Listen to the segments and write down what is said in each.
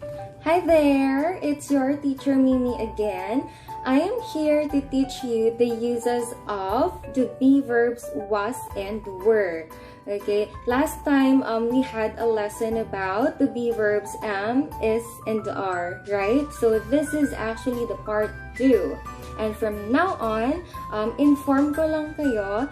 Hi there! It's your teacher Mimi again. I am here to teach you the uses of the be verbs was and were. Okay, last time we had a lesson about the be verbs am, is, and are, right? So this is actually the part 2. And from now on, inform ko lang kayo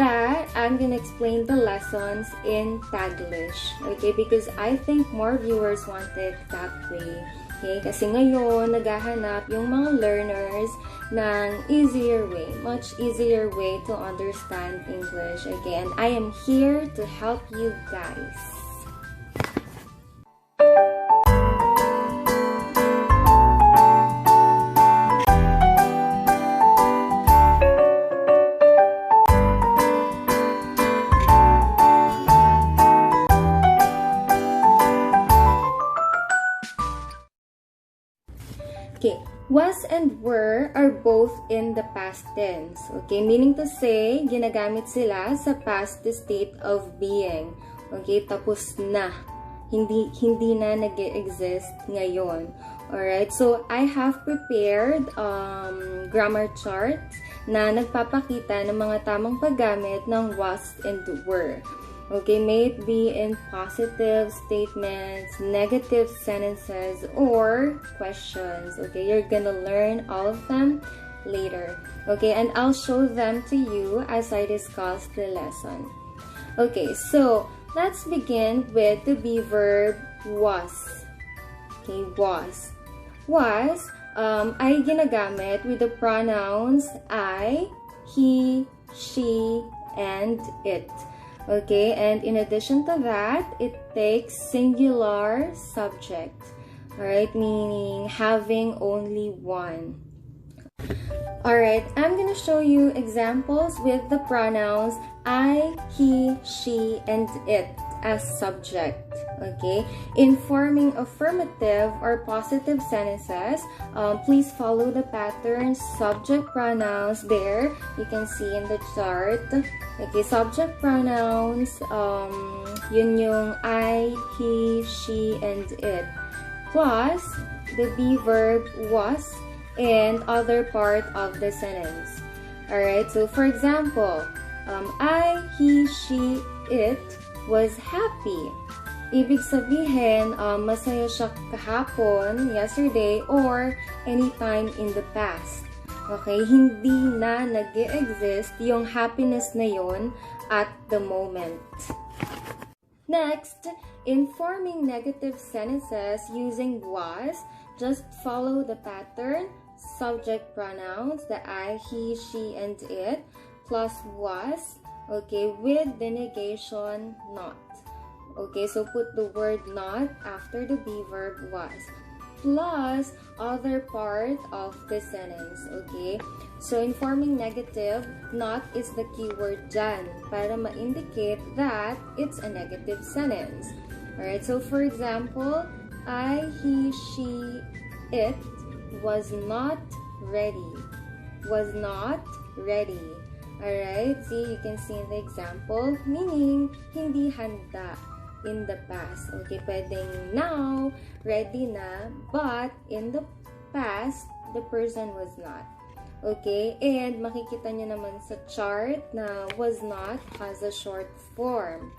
that I'm gonna explain the lessons in Taglish. Okay, because I think more viewers want it that way. Okay, kasi ngayon, naghahanap yung mga learners ng easier way, much easier way to understand English. Okay, and I am here to help you guys. Okay, was and were are both in the past tense. Okay, meaning to say, ginagamit sila sa past state of being. Okay, tapos na. Hindi na nag-exist ngayon. Alright, so I have prepared grammar charts na nagpapakita ng mga tamang paggamit ng was and were. Okay, may it be in positive statements, negative sentences, or questions. Okay, you're gonna learn all of them later. Okay, and I'll show them to you as I discuss the lesson. Okay, so let's begin with the be verb was. Okay, was. Was ay ginagamit with the pronouns I, he, she, and it. Okay, and in addition to that, it takes singular subject. Alright, meaning having only one. Alright, I'm gonna show you examples with the pronouns I, he, she, and it as subject. Okay, in forming affirmative or positive sentences, please follow the pattern subject pronouns there. You can see in the chart. Okay, subject pronouns, yun yung I, he, she, and it. Plus, the be verb was and other part of the sentence. Alright, so for example, I, he, she, it was happy. Ibig sabihin, masaya siya kahapon, yesterday, or anytime in the past. Okay, hindi na nag-exist yung happiness na yun at the moment. Next, in forming negative sentences using was, just follow the pattern, subject pronouns, the I, he, she, and it, plus was, okay, with the negation not. Okay, so put the word not after the be verb was, plus other part of the sentence. Okay, so in forming negative, not is the keyword dyan para ma-indicate that it's a negative sentence. Alright, so for example, I, he, she, it was not ready. Was not ready. Alright, see, you can see in the example, meaning hindi handa in the past. Okay, pwedeng now, ready na, but in the past, the person was not. Okay, and makikita nyo naman sa chart na was not has a short form.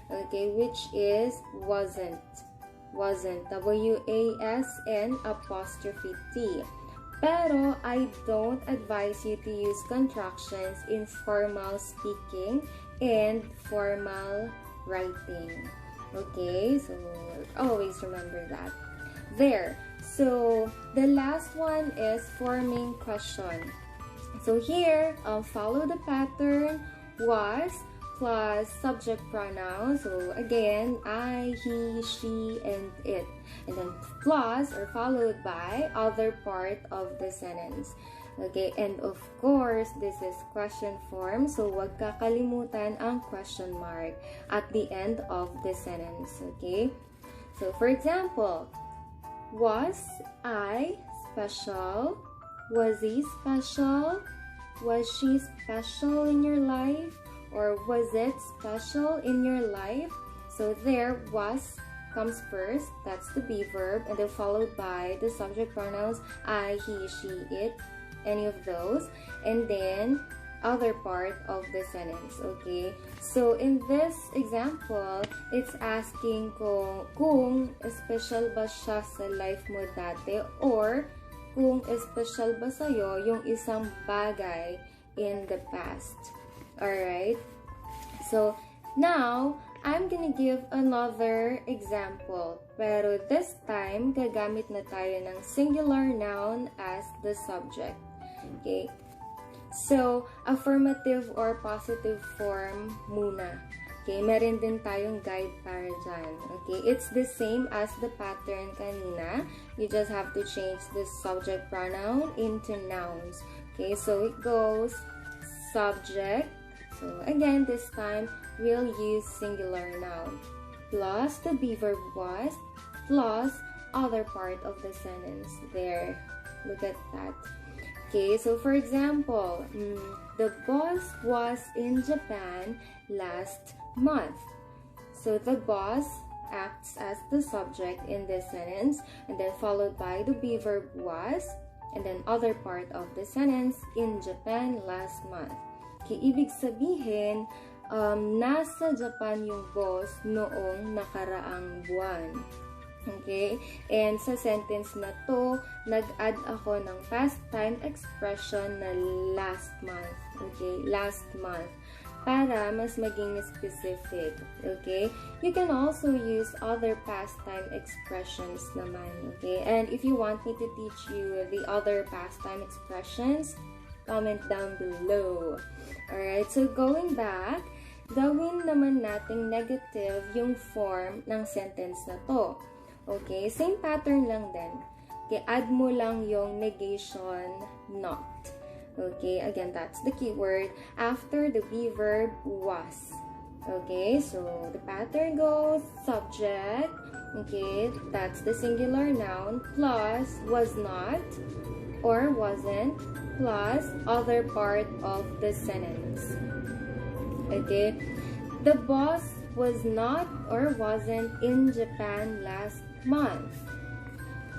Okay, which is wasn't. Wasn't. W-A-S-N apostrophe T. Pero I don't advise you to use contractions in formal speaking and formal writing. Okay, so always remember that. There. So the last one is forming question. So here, follow the pattern was plus subject pronouns. So again, I, he, she, and it. And then plus or followed by other part of the sentence. Okay, and of course, this is question form. So wag kakalimutan ang question mark at the end of the sentence. Okay? So for example, was I special? Was he special? Was she special in your life? Or was it special in your life? So there was comes first, that's the be verb, and then followed by the subject pronouns I, he, she, it, any of those, and then other part of the sentence, okay? So in this example, it's asking kung special ba siya sa life mo dati, or kung special ba sa'yo yung isang bagay in the past. Alright? So now, I'm gonna give another example, pero this time, gagamit na tayo ng singular noun as the subject. Okay? So, affirmative or positive form muna. Okay, meron din tayong guide para dyan. Okay, it's the same as the pattern kanina. You just have to change the subject pronoun into nouns. Okay, so it goes subject. So, again, this time, we'll use singular noun. Plus the be verb was, plus other part of the sentence. There. Look at that. Okay, so for example, the boss was in Japan last month. So the boss acts as the subject in this sentence, and then followed by the be verb was, and then other part of the sentence, in Japan last month. Okay, ibig sabihin, nasa Japan yung boss noong nakaraang buwan. Okay? And sa sentence na to, nag-add ako ng past time expression na last month. Okay? Last month. Para mas maging specific. Okay? You can also use other past time expressions naman. Okay? And if you want me to teach you the other past time expressions, comment down below. Alright? So, going back, gawin naman nating negative yung form ng sentence na to. Okay, same pattern lang din. Okay, add mo lang yung negation not. Okay, again, that's the keyword after the be verb was. Okay, so the pattern goes subject. Okay, that's the singular noun plus was not or wasn't plus other part of the sentence. Okay, the boss was not or wasn't in Japan last month.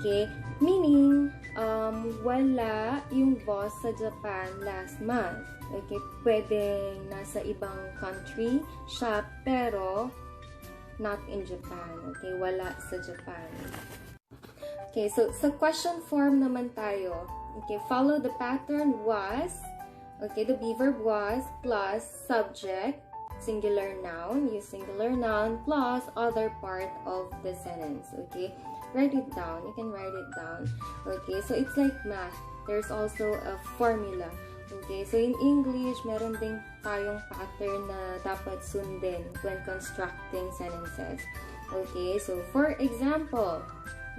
Okay? Meaning, wala yung boss sa Japan last month. Okay? Pwedeng nasa ibang country siya, pero not in Japan. Okay? Wala sa Japan. Okay, so sa question form naman tayo. Okay, follow the pattern was. Okay, the be verb was plus subject, singular noun, use singular noun, plus other part of the sentence. Okay, write it down. You can write it down. Okay, so it's like math. There's also a formula. Okay, so in English, meron ding tayong pattern na dapat sundin when constructing sentences. Okay, so for example,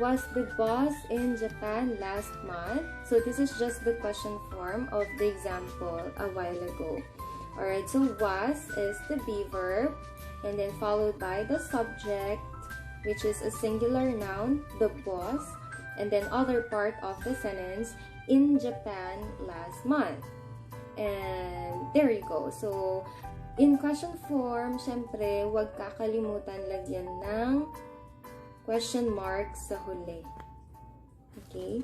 was the boss in Japan last month? So this is just the question form of the example a while ago. Alright, so was is the be verb, and then followed by the subject, which is a singular noun, the boss, and then other part of the sentence, in Japan last month. And there you go. So, in question form, syempre, huwag kakalimutan lagyan ng question mark sa huli. Okay?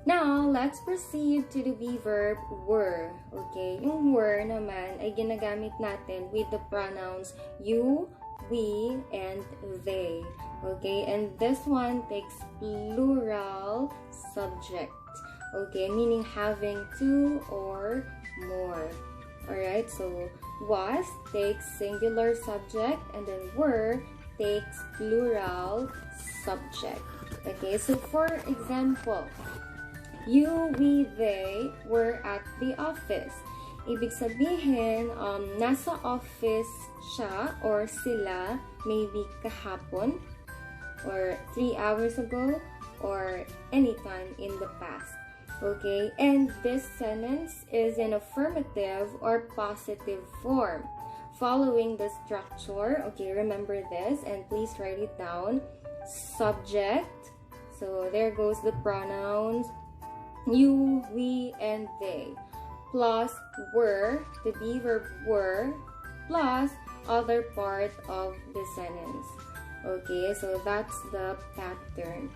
Now, let's proceed to the be verb were. Okay? Yung were naman ay ginagamit natin with the pronouns you, we, and they. Okay? And this one takes plural subject. Okay? Meaning having two or more. Alright? So, was takes singular subject, and then were takes plural subject. Okay? So, for example, you, we, they were at the office. Ibig sabihin, nasa office siya or sila maybe kahapon or 3 hours ago or anytime in the past. Okay? And this sentence is in affirmative or positive form. Following the structure, okay, remember this and please write it down. Subject. So, there goes the pronouns you, we, and they, plus were, the be verb were, plus other part of the sentence. Okay, so that's the pattern.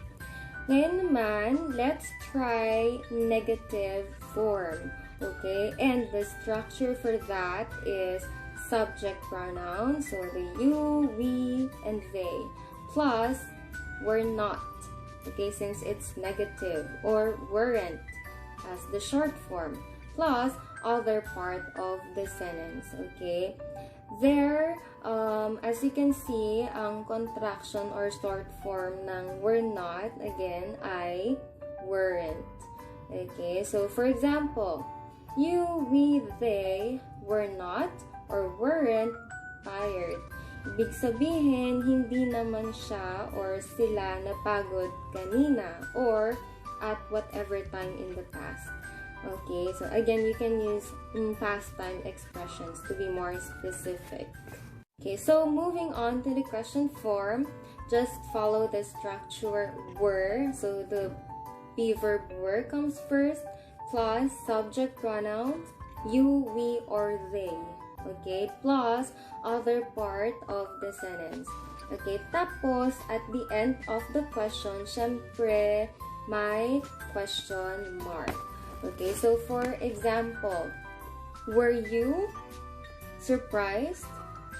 Ngayon naman, let's try negative form. Okay, and the structure for that is subject pronouns, so the you, we, and they, plus were not, okay, since it's negative, or weren't as the short form, plus other part of the sentence, okay. There, as you can see, ang contraction or short form ng were not, again, ay weren't. Okay, so for example, you, we, they were not or weren't tired. Ibig sabihin, hindi naman siya or sila napagod kanina or at whatever time in the past. Okay, so again, you can use past time expressions to be more specific. Okay, so moving on to the question form, just follow the structure were. So the be verb were comes first, plus subject pronouns, you, we, or they. Okay, plus other part of the sentence. Okay, tapos at the end of the question, syempre, may question mark. Okay, so for example, were you surprised?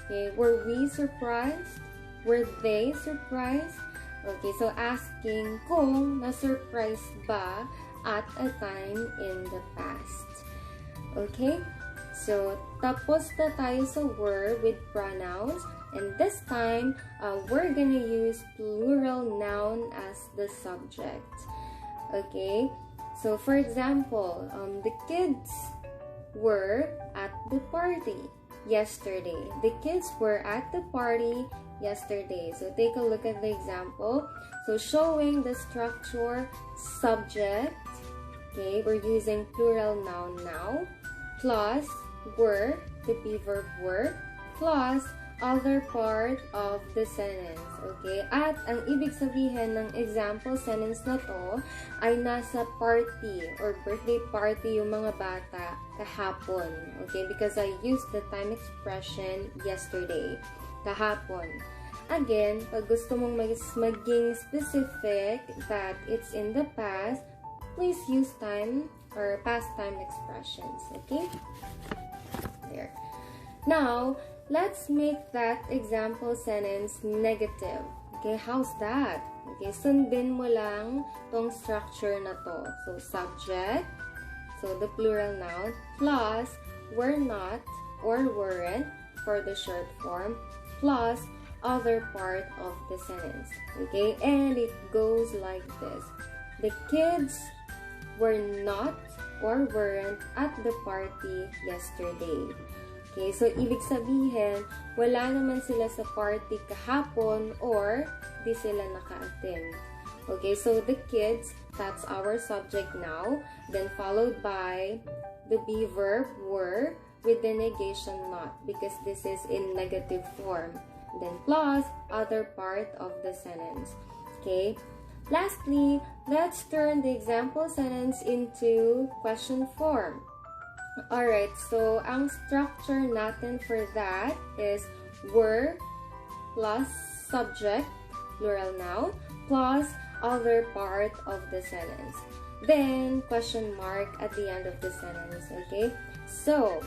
Okay, were we surprised? Were they surprised? Okay, so asking kung na-surprise ba at a time in the past. Okay, so tapos na tayo sa were with pronouns, and this time, we're gonna use plural noun as the subject. Okay, so for example, the kids were at the party yesterday. The kids were at the party yesterday. So take a look at the example. So showing the structure subject, okay, we're using plural noun now, plus were, the be verb were, plus other part of the sentence. Okay? At ang ibig sabihin ng example sentence na to ay nasa party or birthday party yung mga bata kahapon. Okay? Because I used the time expression yesterday. Kahapon. Again, pag gusto mong maging specific that it's in the past, please use time or past time expressions. Okay? There. Now, let's make that example sentence negative. Okay, how's that? Okay, sundin mo lang tong structure na to. So, subject, so the plural noun, plus were not or weren't for the short form, plus other part of the sentence. Okay, and it goes like this. The kids were not or weren't at the party yesterday. Okay, so ibig sabihin, wala naman sila sa party kahapon or di sila naka-attend. Okay, so the kids, that's our subject now, then followed by the be verb were with the negation not because this is in negative form. Then plus other part of the sentence. Okay, lastly, let's turn the example sentence into question form. Alright, so ang structure natin for that is were plus subject, plural noun, plus other part of the sentence. Then, question mark at the end of the sentence, okay? So,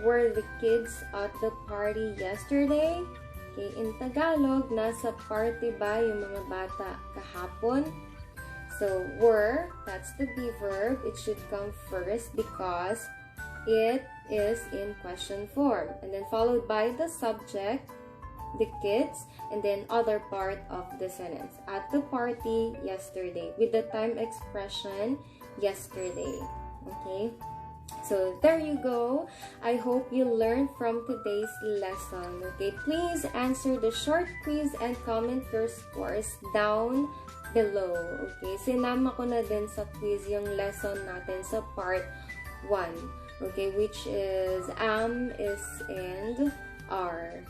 were the kids at the party yesterday? Okay, in Tagalog, nasa party ba yung mga bata kahapon? So, were, that's the be verb. It should come first because it is in question form. And then followed by the subject, the kids, and then other part of the sentence. At the party yesterday. With the time expression yesterday. Okay? So, there you go. I hope you learned from today's lesson. Okay? Please answer the short quiz and comment your scores down below. Okay? Sinama ko na din sa quiz yung lesson natin sa part 1. Okay, which is am, is, and are.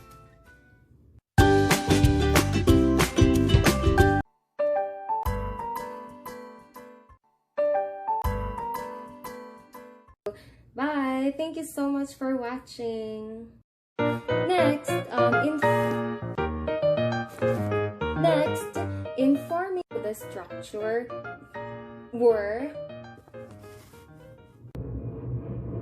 Bye! Thank you so much for watching. Next, the structure were